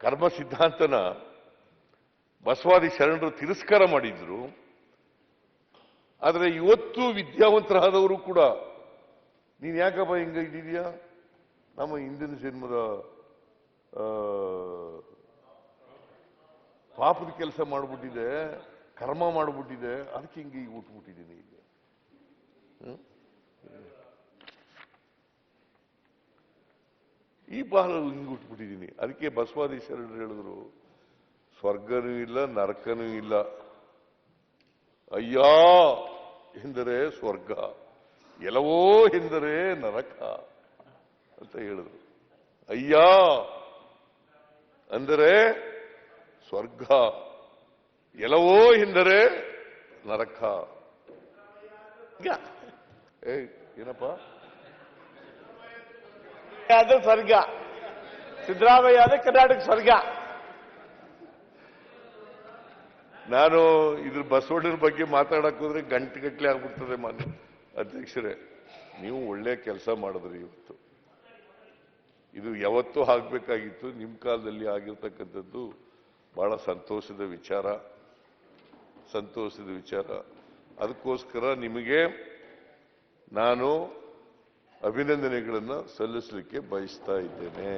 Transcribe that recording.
ಕರ್ಮ ಸಿದ್ಧಾಂತನ ಬಸವಾದಿ ಶರಣರು ತಿರಸ್ಕಾರ ಮಾಡಿದ್ರು. ಆದರೆ ಇವತ್ತು ವಿದ್ಯಾವಂತರಾದವರು ಕೂಡ ನೀನ್ ಯಾಕಪ್ಪ ಹಿಂಗ ಇದ್ದೀಯಾ, ನಮ್ಮ ಹಿಂದಿನ ಜನ್ಮದ ಪಾಪದ ಕೆಲಸ ಮಾಡ್ಬಿಟ್ಟಿದೆ, ಕರ್ಮ ಮಾಡ್ಬಿಟ್ಟಿದೆ, ಅದಕ್ಕೆ ಹಿಂಗೆ ಈಗ ಹುಟ್ಬಿಟ್ಟಿದ್ದೀನಿ ಈಗ. ಈ ಬಾಲ ಹಿಂಗೆ ಹುಟ್ಬಿಟ್ಟಿದ್ದೀನಿ. ಅದಕ್ಕೆ ಬಸವಾದಿ ಶರಣರು ಹೇಳಿದ್ರು, ಸ್ವರ್ಗನೂ ಇಲ್ಲ ನರಕನೂ ಇಲ್ಲ, ಅಯ್ಯ ಎಂದರೆ ಸ್ವರ್ಗ, ಎಲ್ಲವೋ ಎಂದರೆ ನರಕ ಅಂತ ಹೇಳಿದ್ರು. ಅಯ್ಯ ಅಂದರೆ ಸ್ವರ್ಗ, ಎಲ್ಲವೋ ಎಂದರೆ ನರಕ. ಏನಪ್ಪ ಸ್ವರ್ಗ, ಸಿದ್ದರಾಮಯ್ಯ ಆದ ಕರ್ನಾಟಕ ಸ್ವರ್ಗ. ನಾನು ಇದ್ರ ಬಸವಣ್ಣನ ಬಗ್ಗೆ ಮಾತಾಡಕ್ ಹೋದ್ರೆ ಗಂಟೆಗಟ್ಟಲೆ ಆಗ್ಬಿಡ್ತದೆ. ಮಾನ್ಯ ಅಧ್ಯಕ್ಷರೇ, ನೀವು ಒಳ್ಳೆ ಕೆಲಸ ಮಾಡಿದ್ರಿ. ಇವತ್ತು ಇದು ಯಾವತ್ತೂ ಆಗ್ಬೇಕಾಗಿತ್ತು, ನಿಮ್ಮ ಕಾಲದಲ್ಲಿ ಆಗಿರ್ತಕ್ಕಂಥದ್ದು ಬಹಳ ಸಂತೋಷದ ವಿಚಾರ. ಅದಕ್ಕೋಸ್ಕರ ನಿಮಗೆ ನಾನು ಅಭಿನಂದನೆಗಳನ್ನು ಸಲ್ಲಿಸಲಿಕ್ಕೆ ಬಯಸ್ತಾ ಇದ್ದೇನೆ.